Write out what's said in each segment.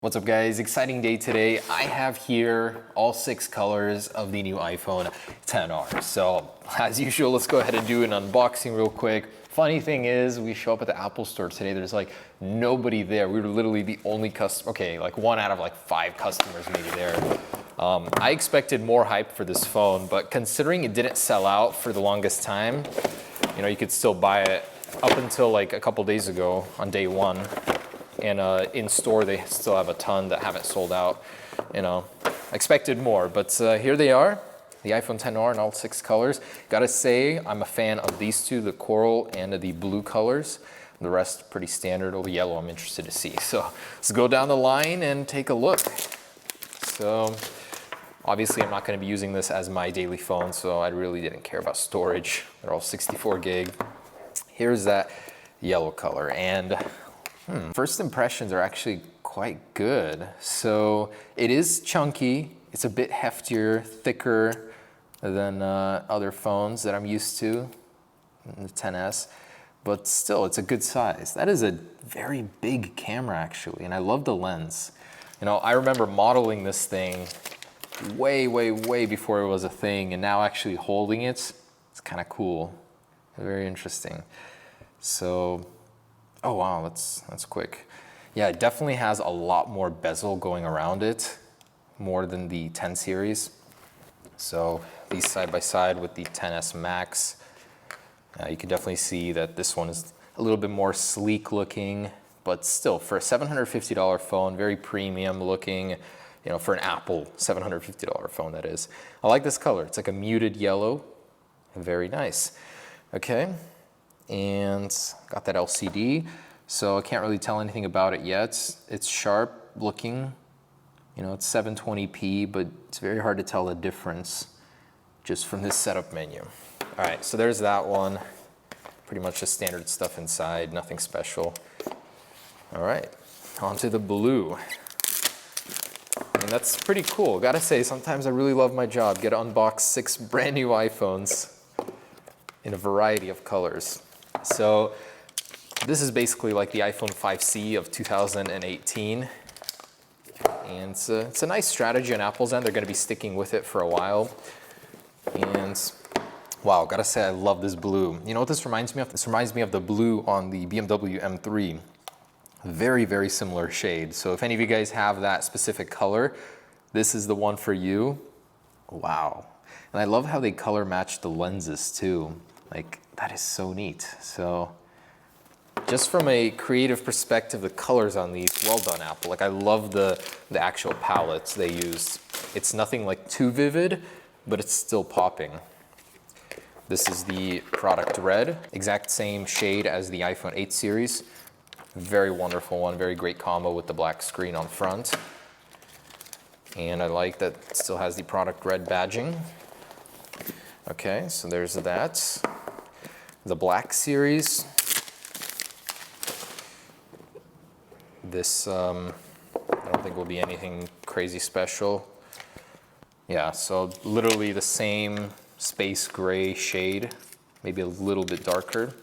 What's up guys, exciting day today. I have here all 6 colors of the new iPhone XR. So as usual, let's go ahead and do an unboxing real quick. Funny thing is, we show up at the Apple store today, there's like nobody there. We were literally the only customer, okay, like 1 out of like 5 customers maybe there. I expected more hype for this phone, but considering it didn't sell out for the longest time, you know, you could still buy it up until like a couple days ago on day 1. And in store, they still have a ton that haven't sold out. You know, expected more, but here they are, the iPhone XR in all 6 colors. Gotta say, I'm a fan of these 2, the coral and the blue colors. The rest pretty standard. Oh, the yellow I'm interested to see. So let's go down the line and take a look. So obviously I'm not gonna be using this as my daily phone, so I really didn't care about storage. They're all 64 gig. Here's that yellow color, and first impressions are actually quite good. So it is chunky. It's a bit heftier, thicker than other phones that I'm used to, the XS, but still it's a good size. That is a very big camera actually, and I love the lens. You know, I remember modeling this thing way before it was a thing, and now actually holding it, it's kind of cool. Very interesting. So, oh wow, that's quick. Yeah, it definitely has a lot more bezel going around it, more than the 10 series. So these side by side with the XS Max, you can definitely see that this one is a little bit more sleek looking, but still for a $750 phone, very premium looking, you know, for an Apple $750 phone that is. I like this color. It's like a muted yellow, very nice. Okay. And got that LCD, so I can't really tell anything about it yet. It's sharp looking, you know, it's 720p, but it's very hard to tell the difference just from this setup menu. All right, so there's that one. Pretty much just standard stuff inside, nothing special. All right, on to the blue. And that's pretty cool. Gotta say, sometimes I really love my job. Get to unbox 6 brand new iPhones in a variety of colors. So this is basically like the iPhone 5C of 2018. And it's a nice strategy on Apple's end. They're gonna be sticking with it for a while. And wow, gotta say I love this blue. You know what this reminds me of? This reminds me of the blue on the BMW M3. Very similar shade. So if any of you guys have that specific color, this is the one for you. Wow. And I love how they color match the lenses too. Like, that is so neat. So just from a creative perspective, the colors on these, well done Apple. Like, I love the actual palettes they used. It's nothing like too vivid, but it's still popping. This is the product red, exact same shade as the iPhone 8 series. Very wonderful one, very great combo with the black screen on front. And I like that it still has the product red badging. Okay, so there's that. The black series. This, I don't think will be anything crazy special. Yeah, so literally the same space gray shade, maybe a little bit darker,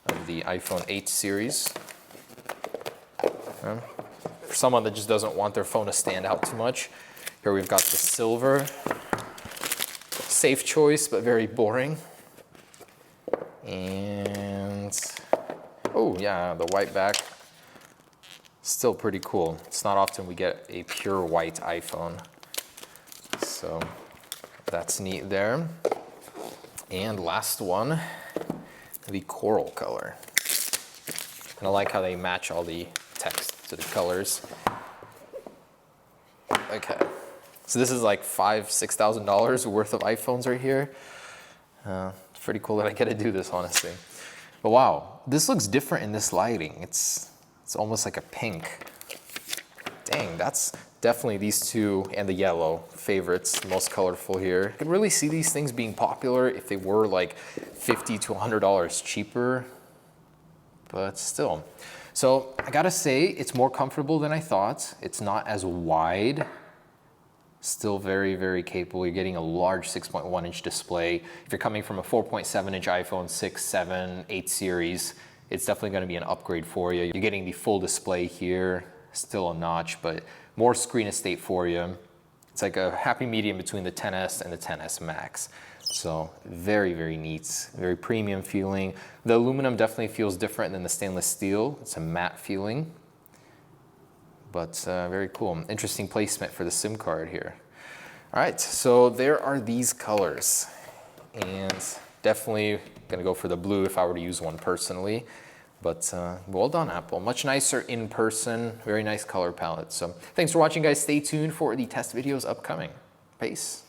of the iPhone 8 series. For someone that just doesn't want their phone to stand out too much, here we've got the silver. Safe choice, but very boring. And, oh yeah, the white back. Still pretty cool. It's not often we get a pure white iPhone. So that's neat there. And last one, the coral color. And I like how they match all the text to the colors. Okay. So this is like $5,000–6,000 worth of iPhones right here. It's pretty cool that I get to do this, honestly. But wow, this looks different in this lighting. It's almost like a pink. Dang, that's definitely these 2 and the yellow favorites, most colorful here. I could really see these things being popular if they were like $50 to $100 cheaper, but still. So I gotta say, it's more comfortable than I thought. It's not as wide. Still very capable. You're getting a large 6.1 inch display. If you're coming from a 4.7 inch iPhone 6, 7, 8 series, it's definitely gonna be an upgrade for you. You're getting the full display here, still a notch, but more screen estate for you. It's like a happy medium between the XS and the XS Max. So very, very neat, very premium feeling. The aluminum definitely feels different than the stainless steel. It's a matte feeling, but very cool. Interesting placement for the SIM card here. All right, so there are these colors, and definitely gonna go for the blue if I were to use one personally. But well done, Apple. Much nicer in person, very nice color palette. So thanks for watching, guys. Stay tuned for the test videos upcoming. Peace.